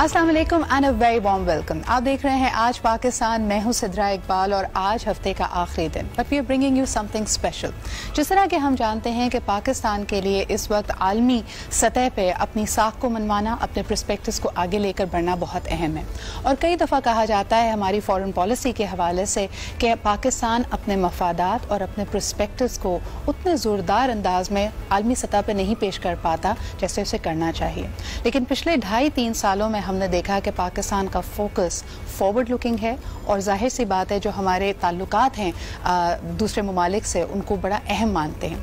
अस्सलाम वालेकुम and a very warm welcome. आप देख रहे हैं आज पाकिस्तान। मैं हूं सिद्रा इकबाल और आज हफ्ते का आखिरी दिन, but we are bringing you something special. जिस तरह के हम जानते हैं कि पाकिस्तान के लिए इस वक्त आलमी सतह पे अपनी साख को मनवाना, अपने प्रस्पेक्टिव्स को आगे लेकर बढ़ना बहुत अहम है। और कई दफ़ा कहा जाता है हमारी फॉरेन पॉलिसी के हवाले से कि पाकिस्तान अपने मफादात और अपने प्रस्पेक्टिव्स को उतने ज़ोरदार अंदाज में आलमी सतह पर नहीं पेश कर पाता जैसे उसे करना चाहिए। लेकिन पिछले 2.5-3 सालों में हमने देखा कि पाकिस्तान का फोकस फॉरवर्ड लुकिंग है और जाहिर सी बात है जो हमारे ताल्लुकात हैं दूसरे ममालिक से उनको बड़ा अहम मानते हैं।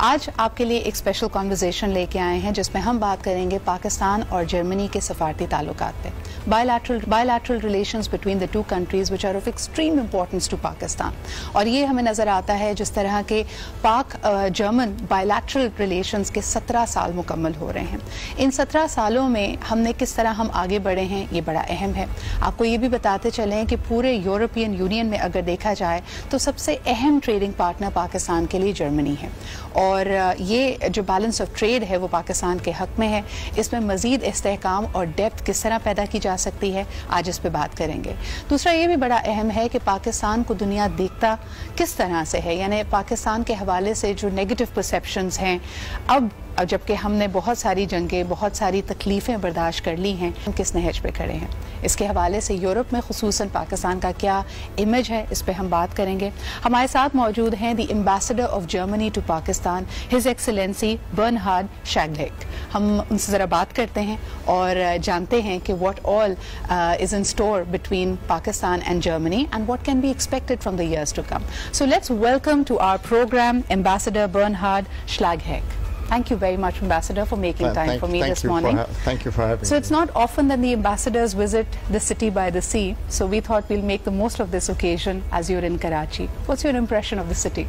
आज आपके लिए एक स्पेशल कॉन्वर्सेशन लेके आए हैं जिसमें हम बात करेंगे पाकिस्तान और जर्मनी के सफारती ताल्लुकात पे। Bilateral relations between the two countries which are of extreme importance to Pakistan. और ये हमें नज़र आता है जिस तरह के पाक जर्मन बायलैटरल रिलेशंस के 17 साल मुकम्मल हो रहे हैं। इन 17 सालों में हमने किस तरह हम आगे बढ़े हैं ये बड़ा अहम है। आपको ये भी बताते चलें कि पूरे यूरोपियन यूनियन में अगर देखा जाए तो सबसे अहम ट्रेडिंग पार्टनर पाकिस्तान के लिए जर्मनी है और ये जो बैलेंस ऑफ ट्रेड है वो पाकिस्तान के हक में है। इसमें मज़ीद इस्तेहकाम और डेप्थ किस तरह पैदा की जा सकती है आज इस पे बात करेंगे। दूसरा ये भी बड़ा अहम है कि पाकिस्तान को दुनिया देखता किस तरह से है, यानी पाकिस्तान के हवाले से जो नेगेटिव परसेप्शंस हैं अब जबकि हमने बहुत सारी जंगें, बहुत सारी तकलीफ़ें बर्दाश्त कर ली हैं, हम किस नहज पे खड़े हैं। इसके हवाले से यूरोप में खुसूसन पाकिस्तान का क्या इमेज है इस पे हम बात करेंगे। हमारे साथ मौजूद हैं the ambassador of Germany to Pakistan, his excellency Bernhard शैगलेक। हम उनसे ज़रा बात करते हैं और जानते हैं कि what all is in store between Pakistan and Germany and what can be expected from the years to come. So let's welcome to our programme ambassador Bernhard Schlagheck. Thank you very much, Ambassador, for making time for me this morning. Thank you for having me. So it's not often that the ambassadors visit the city by the sea, so we thought we'll make the most of this occasion as you're in Karachi. What's your impression of the city?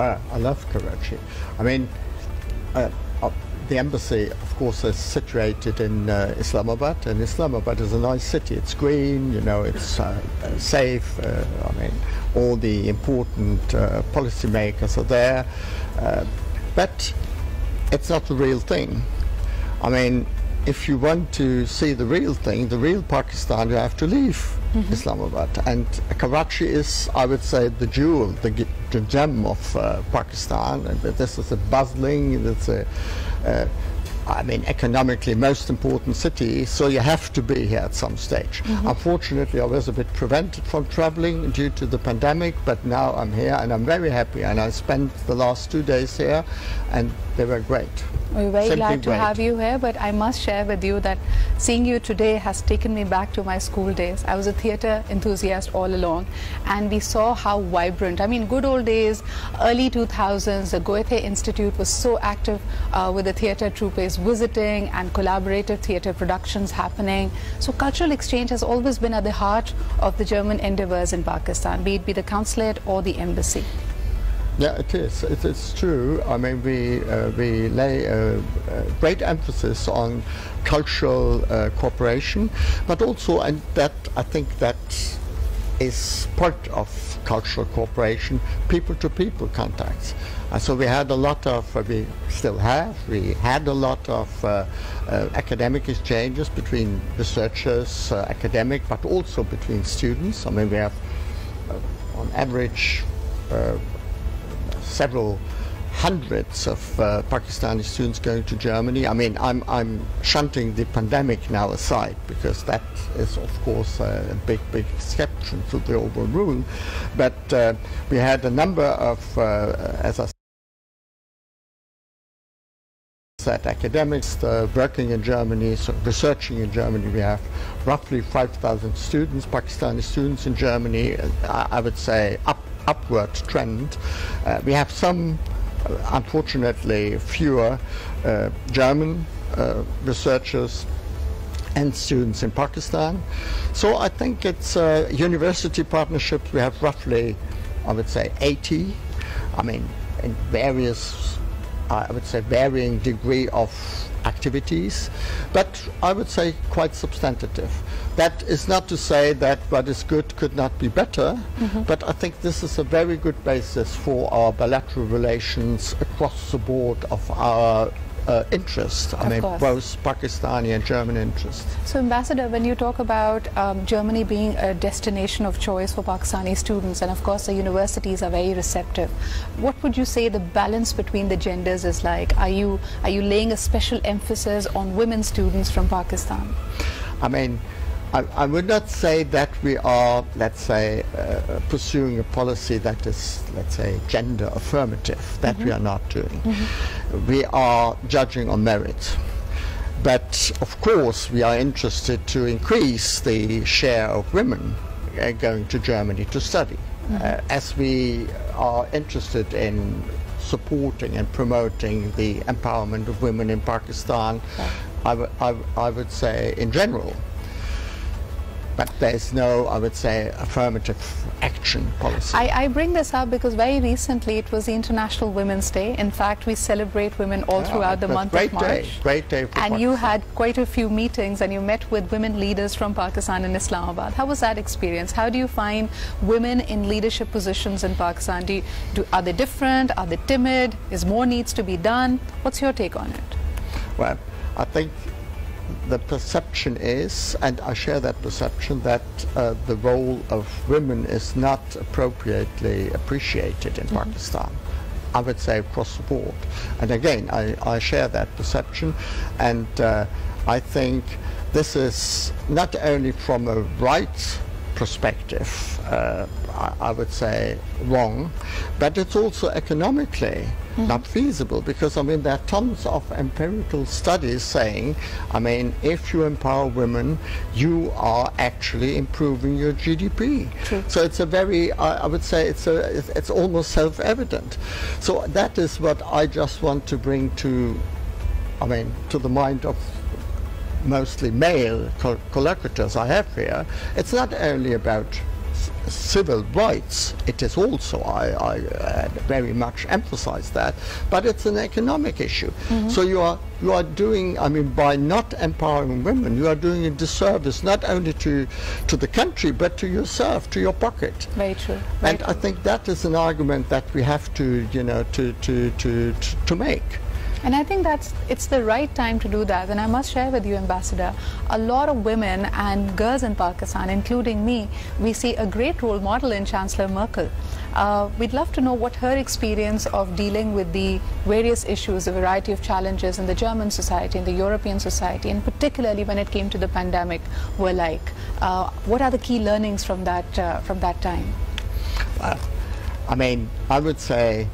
I love Karachi. I mean, the embassy, of course, is situated in Islamabad, and Islamabad is a nice city. It's green, you know, it's safe. I mean, all the important policy makers are there, but it's not the real thing. I mean, if you want to see the real thing, the real Pakistan, you have to leave Islamabad. And Karachi is, I would say, the jewel, the gem of Pakistan. And this is a bustling, it's a, I mean, economically most important city, so you have to be here at some stage. Unfortunately, I was a bit prevented from traveling due to the pandemic, but now I'm here and I'm very happy, and I spent the last 2 days here and they were great. We're very glad to have you here, but I must share with you that seeing you today has taken me back to my school days. I was a theatre enthusiast all along, and we saw how vibrant, I mean, good old days, early 2000s, the Goethe Institute was so active with the theatre troupes visiting and collaborative theatre productions happening. So cultural exchange has always been at the heart of the German endeavours in Pakistan, be it be the consulate or the embassy. Yeah, it is. It's true. I mean, we lay great emphasis on cultural cooperation, but also, and that I think that is part of cultural cooperation, people-to-people contacts. And so we had a lot of, we still have, we had a lot of academic exchanges between researchers, academic, but also between students. I mean, we have on average several hundreds of Pakistani students going to Germany. I mean, I'm shunting the pandemic now aside because that is, of course, a big exception to the overall rule. But we had a number of, as I said, academics working in Germany, so researching in Germany. We have roughly 5,000 students, Pakistani students in Germany. I would say upward trend. We have some, unfortunately, fewer German researchers and students in Pakistan. So I think it's university partnerships. We have roughly, I would say, 80. I mean, in various, I would say, varying degree of activities, but I would say quite substantive. that is not to say that what is good could not be better, but I think this is a very good basis for our bilateral relations across the board of our interest. I mean, both Pakistani and German interest. So, Ambassador, when you talk about Germany being a destination of choice for Pakistani students, and of course the universities are very receptive, what would you say the balance between the genders is like? Are you laying a special emphasis on women students from Pakistan? I mean, I would not say that we are, let's say, pursuing a policy that is, let's say, gender affirmative. That we are not doing. We are judging on merit. But, of course, we are interested to increase the share of women going to Germany to study. As we are interested in supporting and promoting the empowerment of women in Pakistan, I would say, in general. But there's no, I would say, affirmative action policy. I bring this up because very recently it was the International Women's Day. In fact, we celebrate women all throughout the month of March. Great day for Pakistan. You had quite a few meetings and you met with women leaders from Pakistan and Islamabad. How was that experience? How do you find women in leadership positions in Pakistan? Are they different? Are they timid? Is more needs to be done? What's your take on it? Well, I think the perception is, and I share that perception, that the role of women is not appropriately appreciated in Pakistan. I would say across the board. And again, I share that perception, and I think this is not only from a rights perspective, I would say wrong, but it's also economically not feasible, because I mean there are tons of empirical studies saying, I mean, if you empower women, you are actually improving your GDP. So it's a very, I would say it's almost self-evident. So that is what I just want to bring to, I mean, to the mind of mostly male colloquiators I have here. It's not only about civil rights, it is also, I very much emphasize that, but it's an economic issue. So you are doing, I mean, by not empowering women, you are doing a disservice not only to the country, but to yourself, to your pocket. Very true. And I think that is an argument that we have to, you know, to make. And I think it's the right time to do that. And I must share with you, Ambassador, a lot of women and girls in Pakistan, including me, we see a great role model in Chancellor Merkel. We'd love to know what her experience of dealing with the various issues, the variety of challenges in the German society, in the European society, and particularly when it came to the pandemic, were like. What are the key learnings from that time? I mean, I would say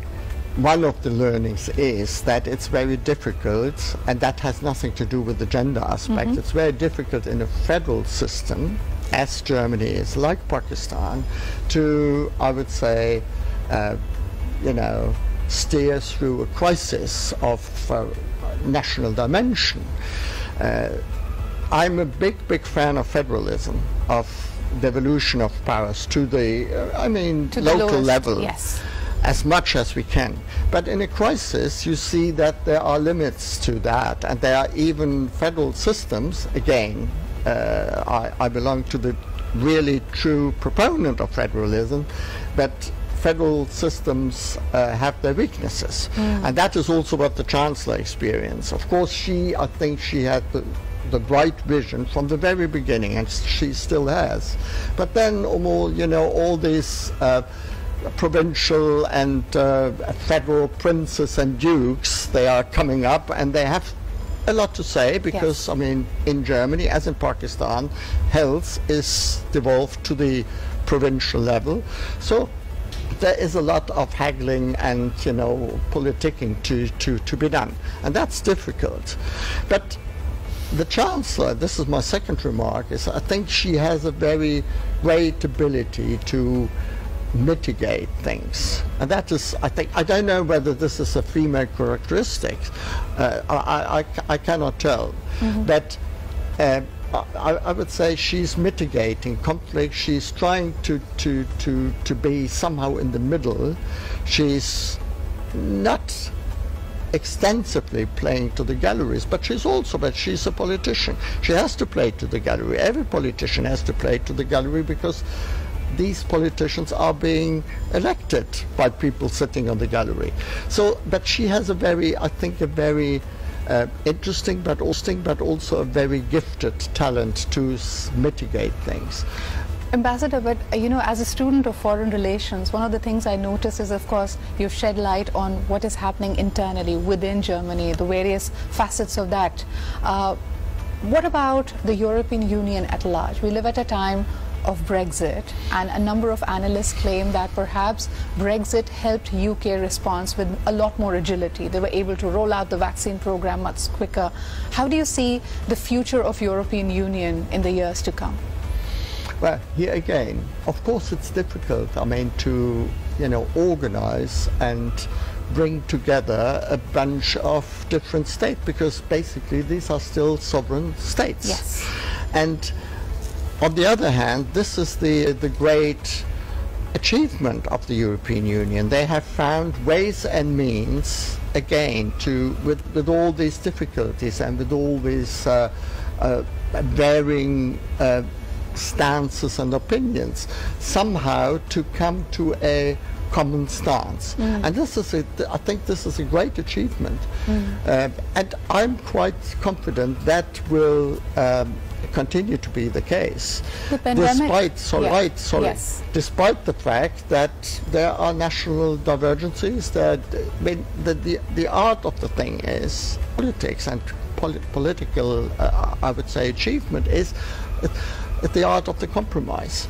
one of the learnings is that it's very difficult, and that has nothing to do with the gender aspect. It's very difficult in a federal system, as Germany is, like Pakistan, to, I would say, you know, steer through a crisis of national dimension. I'm a big fan of federalism, of devolution of powers to the, I mean, to local level. Yes. As much as we can. But in a crisis, you see that there are limits to that, and there are even federal systems. Again, I belong to the really true proponent of federalism, but federal systems have their weaknesses. And that is also what the Chancellor experienced. Of course, I think she had the bright vision from the very beginning, and she still has. But then, you know, all these provincial and federal princes and dukes, they are coming up, and they have a lot to say, because I mean, in Germany as in Pakistan, health is devolved to the provincial level. So there is a lot of haggling and, you know, politicking to be done, and that's difficult. But the Chancellor, this is my second remark, is I think she has a very great ability to mitigate things, and that is, I think, I don't know whether this is a female characteristic. I cannot tell, but I would say she's mitigating conflict. She's trying to be somehow in the middle. She's not extensively playing to the galleries, but she's a politician. She has to play to the gallery. Every politician has to play to the gallery because these politicians are being elected by people sitting on the gallery. So, but she has a very, I think, a very interesting but also a very gifted talent to mitigate things. Ambassador, but you know, as a student of foreign relations, one of the things I notice is, of course, you've shed light on what is happening internally within Germany, the various facets of that. What about the European Union at large? We live at a time of Brexit, and a number of analysts claim that perhaps Brexit helped UK response with a lot more agility. They were able to roll out the vaccine program much quicker. How do you see the future of European Union in the years to come? Well, here again, of course it's difficult, I mean, to, you know, organize and bring together a bunch of different states, because basically these are still sovereign states. Yes. And on the other hand, this is the great achievement of the European Union. They have found ways and means, again, to, with all these difficulties and with all these varying stances and opinions, somehow to come to a common stance. And this is I think this is a great achievement. And I'm quite confident that will continue to be the case, despite despite the fact that there are national divergences. That, I mean, the art of the thing is politics, and political I would say achievement is the art of the compromise.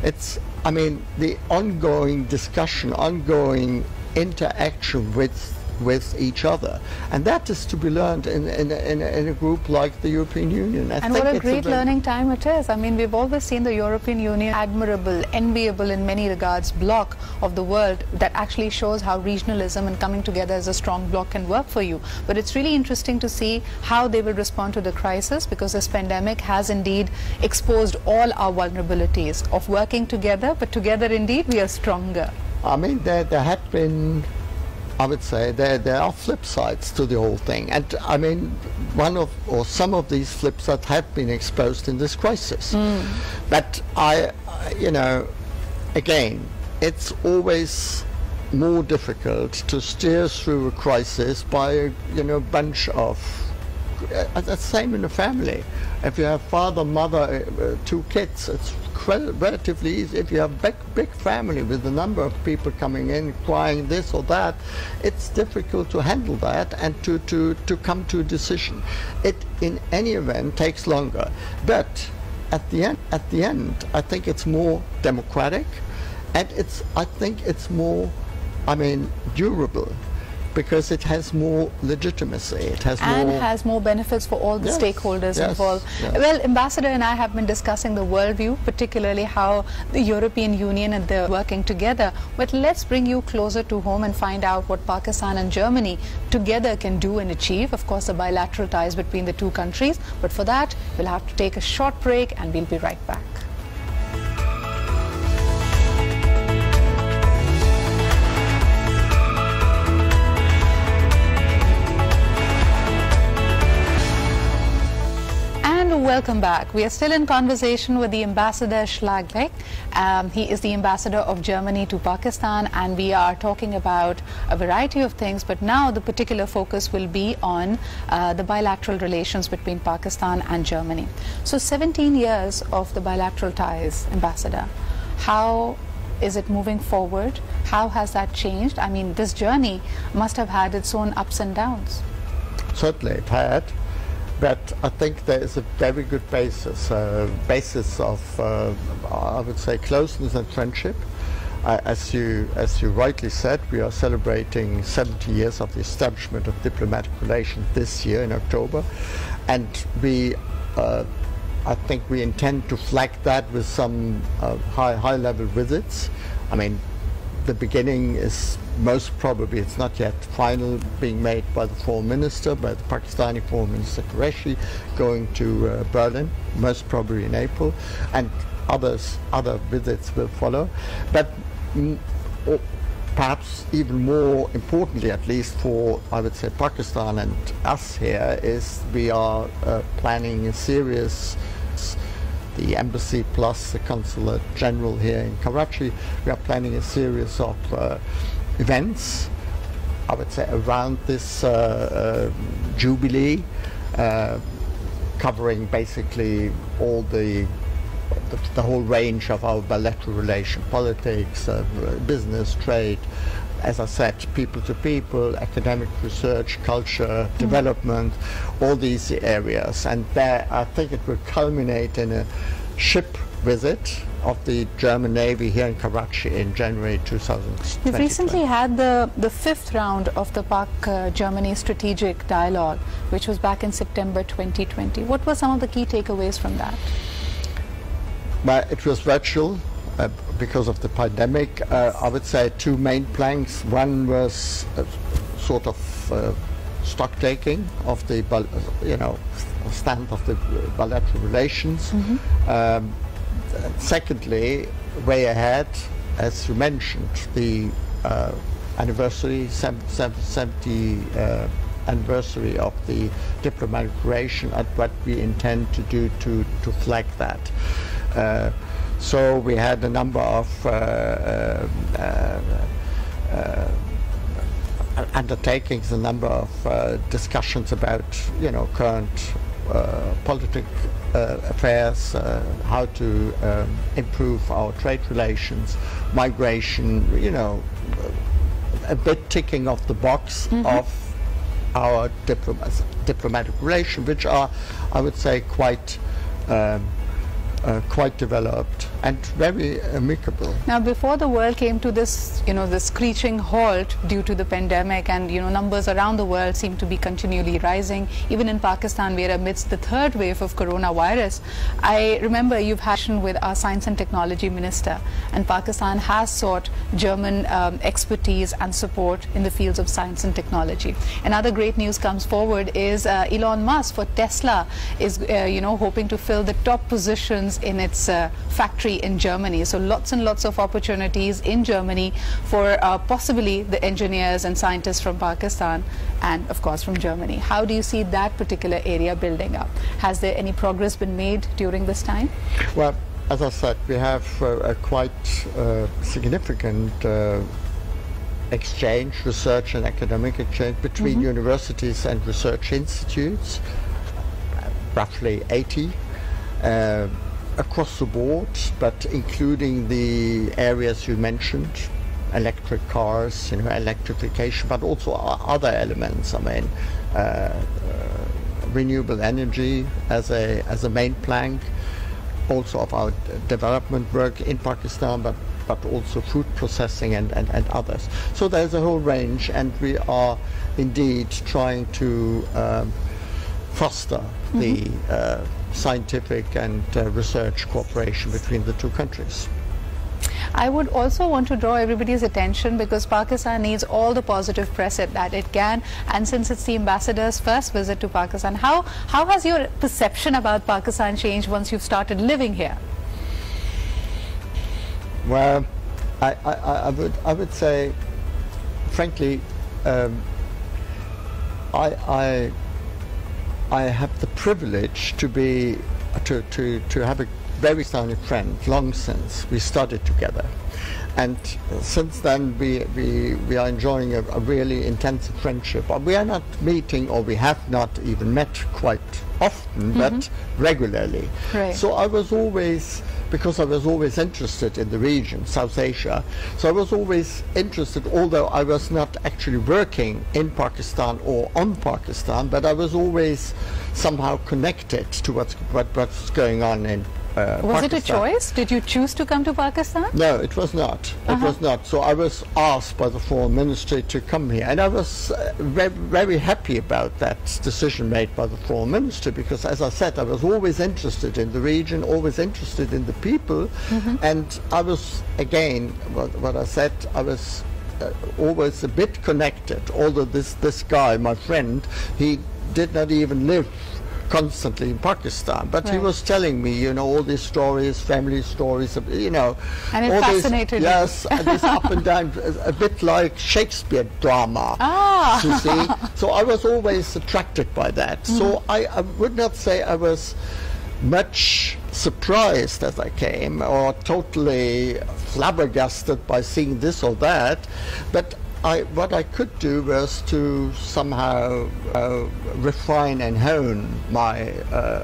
It's, I mean, the ongoing discussion, ongoing interaction with each other, and that is to be learned in a group like the European Union. And what a great learning time it is. I mean, we've always seen the European Union admirable, enviable in many regards bloc of the world that actually shows how regionalism and coming together as a strong bloc can work for you. But it's really interesting to see how they will respond to the crisis, because this pandemic has indeed exposed all our vulnerabilities of working together, but together indeed we are stronger. I mean, there have been, I would say, there are flip sides to the whole thing, and I mean, some of these flip sides have been exposed in this crisis. But you know, again, it's always more difficult to steer through a crisis by, you know, bunch of. The same in a family. If you have father, mother, 2 kids, it's relatively easy. If you have big family with a number of people coming in, crying this or that, it's difficult to handle that and to come to a decision. It, in any event, takes longer. But at the end, I think it's more democratic, and I think it's more, I mean, durable, because it has more legitimacy. It has more benefits for all the stakeholders involved. Well, Ambassador and I have been discussing the worldview, particularly how the European Union and they're working together. But let's bring you closer to home and find out what Pakistan and Germany together can do and achieve. Of course, the bilateral ties between the two countries. But for that, we'll have to take a short break, and we'll be right back. Welcome back. We are still in conversation with the Ambassador Schlagheck. He is the ambassador of Germany to Pakistan, and we are talking about a variety of things, but now the particular focus will be on the bilateral relations between Pakistan and Germany. So 17 years of the bilateral ties, Ambassador. How is it moving forward? How has that changed? I mean, this journey must have had its own ups and downs. Certainly it had. But I think there is a very good basis of, I would say, closeness and friendship. As you rightly said, we are celebrating 70 years of the establishment of diplomatic relations this year in October, and I think we intend to flag that with some high-level visits. I mean, the beginning is most probably, it's not yet final, being made by the Foreign Minister, by the Pakistani Foreign Minister Qureshi, going to Berlin, most probably in April, and other visits will follow. But perhaps even more importantly, at least for, I would say, Pakistan and us here, is we are planning a series, the embassy plus the consulate general here in Karachi, we are planning a series of events, I would say, around this jubilee, covering basically all the whole range of our bilateral relation, politics, business, trade, as I said, people to people, academic research, culture, development, all these areas. And there, I think it will culminate in a ship visit of the German Navy here in Karachi in January 2020. We've recently had the fifth round of the Pak-Germany strategic dialogue, which was back in September 2020. What were some of the key takeaways from that? Well, it was virtual because of the pandemic. I would say two main planks. One was sort of stock taking of the stand of the bilateral relations. Secondly, way ahead, as you mentioned, the anniversary, 70 anniversary of the diplomatic relation, and what we intend to do to flag that. So we had a number of undertakings, a number of discussions about, current political affairs, how to improve our trade relations, migration, a bit ticking off the box of our diplomatic relations, which are, I would say, quite developed and very amicable. Now, before the world came to this, this screeching halt due to the pandemic, and numbers around the world seem to be continually rising. Even in Pakistan, we are amidst the third wave of coronavirus. I remember you've had with our science and technology minister, and Pakistan has sought German expertise and support in the fields of science and technology. Another great news comes forward is Elon Musk for Tesla is, hoping to fill the top positions in its factory in Germany. So lots and lots of opportunities in Germany for possibly the engineers and scientists from Pakistan and of course from Germany. How do you see that particular area building up? Has there any progress been made during this time? Well, as I said, we have a quite significant exchange, research and academic exchange between universities and research institutes, roughly 80. Across the board, but including the areas you mentioned, electric cars, electrification, but also other elements. I mean, renewable energy as a main plank, also of our development work in Pakistan, but also food processing and others. So there's a whole range, and we are indeed trying to foster the scientific and research cooperation between the two countries. I would also want to draw everybody's attention, because Pakistan needs all the positive press that it can, and since it's the ambassador's first visit to Pakistan, how has your perception about Pakistan changed once you've started living here? Well, I would say, frankly, I have the privilege to have a very sound friend. Long since we studied together, and since then we are enjoying a really intensive friendship. We are not meeting, or we have not even met quite often, but regularly. Right. So I was always, because I was always interested in the region, South Asia, so I was always interested, although I was not actually working in Pakistan or on Pakistan, but I was always somehow connected to what's going on in Was Pakistan. it a choice? Did you choose to come to Pakistan? No, it was not. It was not. So I was asked by the Foreign Ministry to come here, and I was very happy about that decision made by the Foreign Ministry, because, as I said, I was always interested in the region, always interested in the people, and I was, again, what I said, I was always a bit connected, although this guy, my friend, he did not even live constantly in Pakistan, but he Right. was telling me, you know, all these stories, family stories, you know, And it all fascinated you. yes, and this up and down, a bit like Shakespeare drama. Ah. You see, so I was always attracted by that. So I would not say I was much surprised as I came, or totally flabbergasted by seeing this or that, but what I could do was to somehow refine and hone my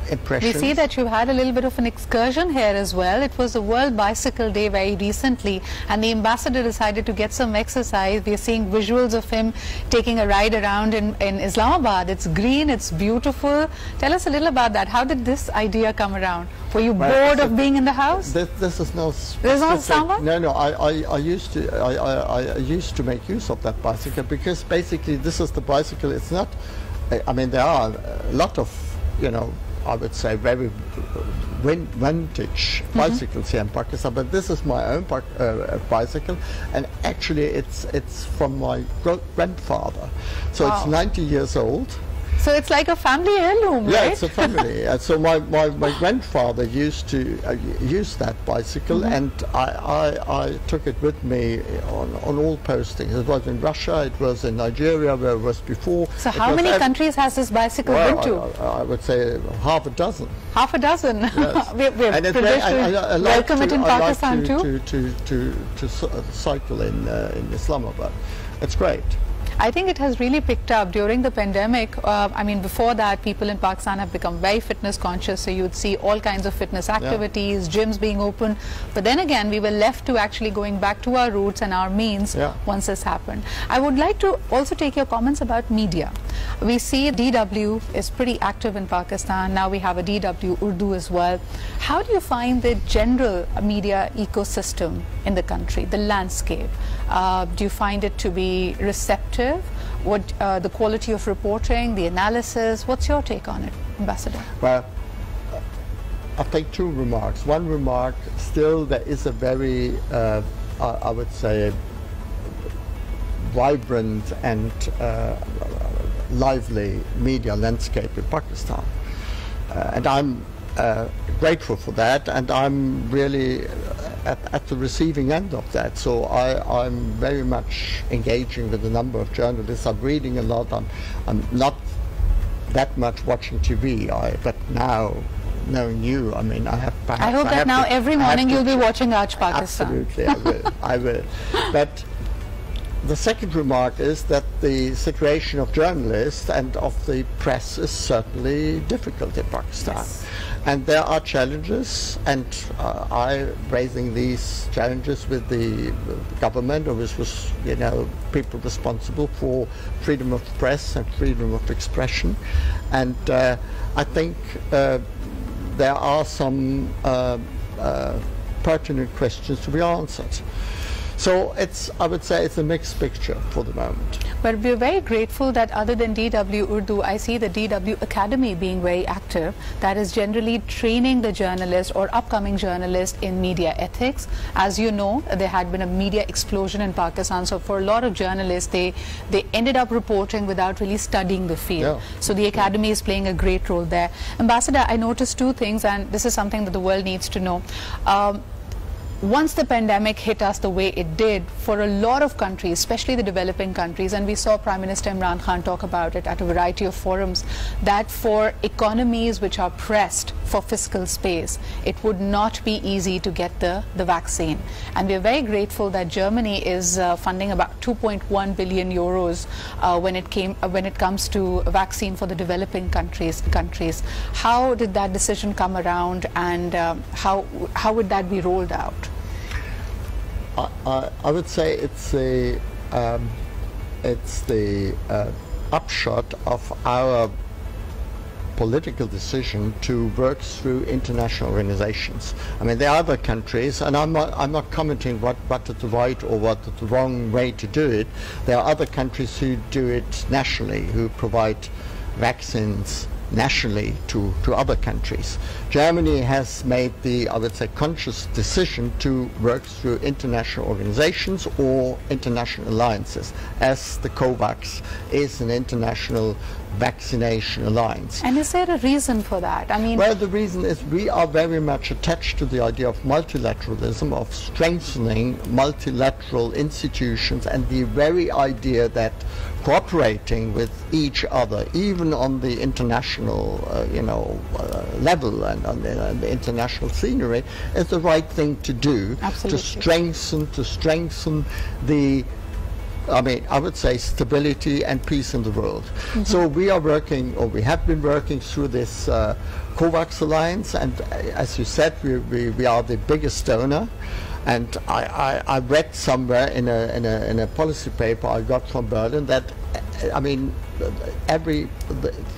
We impressions. see that you've had a little bit of an excursion here as well. It was the World Bicycle Day very recently, and the ambassador decided to get some exercise. We are seeing visuals of him taking a ride around in Islamabad. It's green, it's beautiful. Tell us a little about that. How did this idea come around? Were you Well, bored of being in the house? This is no. There's no specific- someone? No. I used to make use of that bicycle, because basically this is the bicycle. It's not. I mean, there are a lot of, you know, I would say very vintage bicycles here in Pakistan, but this is my own bicycle, and actually it's from my grandfather. So Wow. it's 90 years old. So it's like a family heirloom, Yeah, right? it's a family. So my grandfather used to use that bicycle, and I took it with me on all postings. It was in Russia, it was in Nigeria, where it was before. So It how was many countries has this bicycle been to? I would say half a dozen. Half a dozen. Yes. we're And privileged to I like welcome it in I like Pakistan too. to cycle in Islamabad. It's great. I think it has really picked up during the pandemic. I mean, before that, people in Pakistan have become very fitness conscious, so you'd see all kinds of fitness activities, gyms being open. But then again, we were left to actually going back to our roots and our means once this happened. I would like to also take your comments about media. We see DW is pretty active in Pakistan. Now we have a DW Urdu as well. How do you find the general media ecosystem in the country, the landscape? Do you find it to be receptive? What the quality of reporting, the analysis? What's your take on it, Ambassador? Well, I think two remarks. One remark, still there is a very, I would say, vibrant and lively media landscape in Pakistan. And I'm grateful for that, and I'm really at the receiving end of that. So I'm very much engaging with a number of journalists. I'm reading a lot. I'm not that much watching TV, but now, knowing you, I mean, I have perhaps... I hope that now every morning you'll be watching Aaj Pakistan. Absolutely, I will. But the second remark is that the situation of journalists and of the press is certainly difficult in Pakistan. Yes. And there are challenges, and I'm raising these challenges with the government, or with, you know, people responsible for freedom of press and freedom of expression. And I think there are some pertinent questions to be answered. So I would say it's a mixed picture for the moment. But we're very grateful that other than DW Urdu, I see the DW Academy being very active. That is generally training the journalist or upcoming journalist in media ethics. As you know, there had been a media explosion in Pakistan. So for a lot of journalists, they ended up reporting without really studying the field. Yeah. So the Academy is playing a great role there. Ambassador, I noticed two things, and this is something that the world needs to know. Once the pandemic hit us the way it did, for a lot of countries, especially the developing countries, and we saw Prime Minister Imran Khan talk about it at a variety of forums, that for economies which are pressed for fiscal space, it would not be easy to get the vaccine. And we're very grateful that Germany is funding about 2.1 billion euros when it comes to a vaccine for the developing countries. How did that decision come around, and how would that be rolled out? I would say it's the upshot of our political decision to work through international organizations. I mean, there are other countries, and I'm not commenting what is the right or what is the wrong way to do it. There are other countries who do it nationally, who provide vaccines nationally to other countries. Germany has made the, I would say, conscious decision to work through international organizations or international alliances, as the COVAX is an international vaccination alliance. And is there a reason for that? I mean, well, the reason is we are very much attached to the idea of multilateralism, of strengthening multilateral institutions, and the very idea that cooperating with each other, even on the international, level and on the international scenery, is the right thing to do. Absolutely. to strengthen the, I would say, stability and peace in the world. So we are working, or we have been working through this COVAX alliance, and as you said, we are the biggest donor. And I read somewhere in a policy paper I got from Berlin that, every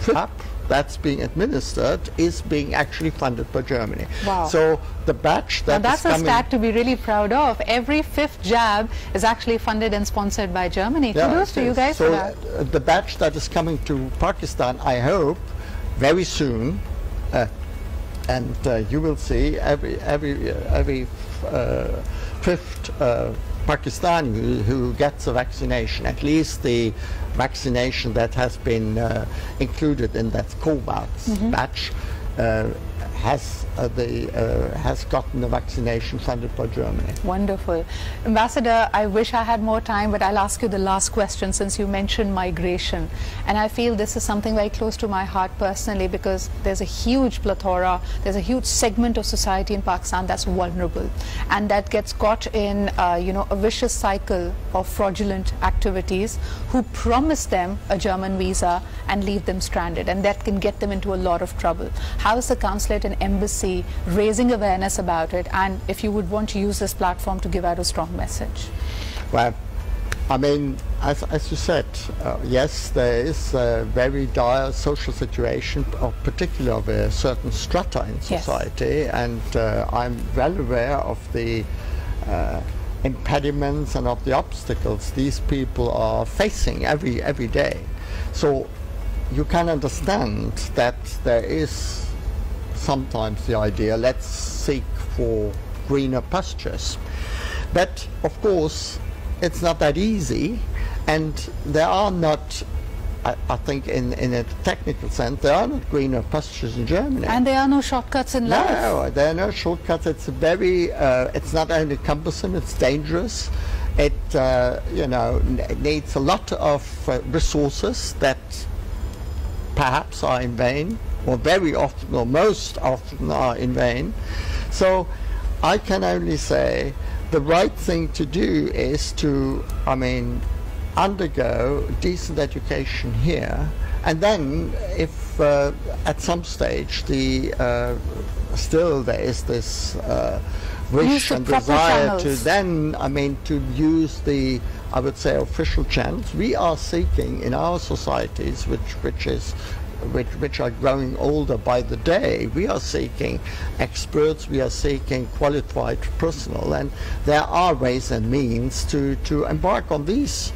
trip that's being administered is being actually funded by Germany. Wow. So the batch that that's is a stat to be really proud of. Every 5th jab is actually funded and sponsored by Germany. Kudos to you guys for that. The batch that is coming to Pakistan, I hope, very soon, and you will see every 5th Pakistani who gets a vaccination, at least the vaccination that has been included in that COVAX batch, has gotten a vaccination funded by Germany. Wonderful. Ambassador, I wish I had more time, but I'll ask you the last question since you mentioned migration. And I feel this is something very close to my heart personally, because there's a huge plethora, there's a huge segment of society in Pakistan that's vulnerable, and that gets caught in a vicious cycle of fraudulent activities who promise them a German visa and leave them stranded, and that can get them into a lot of trouble. How is the consulate and embassy raising awareness about it, and if you would want to use this platform to give out a strong message? Well, as you said, yes, there is a very dire social situation, particularly of a certain strata in society, and I'm well aware of the impediments and of the obstacles these people are facing every day. So you can understand that there is sometimes the idea, let's seek for greener pastures. But of course it's not that easy, and there are not, I think in a technical sense, there are not greener pastures in Germany. And there are no shortcuts in life. No, there are no shortcuts. It's it's not only cumbersome, it's dangerous. It needs a lot of resources that perhaps are in vain, or very often, or most often are in vain. So I can only say the right thing to do is to, undergo decent education here, and then if at some stage still there is this wish and desire to then, to use the, I would say, official channels. We are seeking in our societies, which are growing older by the day, we are seeking experts, we are seeking qualified personnel, and there are ways and means to embark on these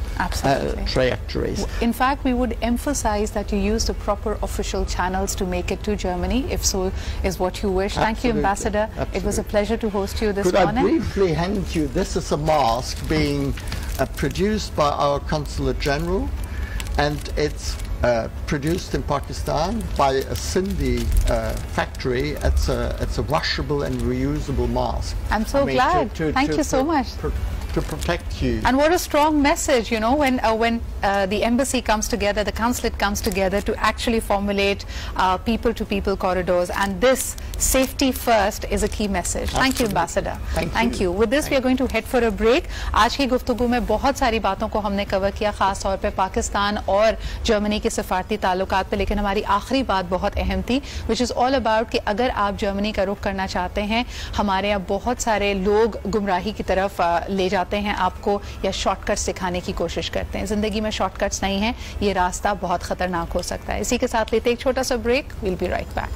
trajectories. In fact, we would emphasize that you use the proper official channels to make it to Germany, if so is what you wish. Thank you, Ambassador. It was a pleasure to host you this morning. Could I briefly hand you, this is a mask being produced by our Consulate General, and it's produced in Pakistan by a Sindhi factory. It's a washable and reusable mask. I'm so glad. Thank you so much. To protect you. And what a strong message, when the embassy comes together, the consulate comes together to actually formulate people-to-people corridors, and this safety first is a key message. Absolutely. Thank you, Ambassador. Thank you. With this, we are going to head for a break. आज की गुफ्तगू में बहुत सारी बातों को हमने cover किया, खास तौर पे पाकिस्तान और जर्मनी के सफारती ताल्लुकात पे, लेकिन हमारी आखिरी बात बहुत अहम थी, which is all about कि अगर आप जर्मनी का रुख करना चाहते हैं, हमारे यहाँ बहुत सारे लोग गुमराही की तरफ ले जाते हैं आपको, या शॉर्टकट्स सिखाने की कोशिश करते हैं. जिंदगी में शॉर्टकट्स नहीं है, ये रास्ता बहुत खतरनाक हो सकता है. इसी के साथ लेते एक छोटा सा break. We'll be right back.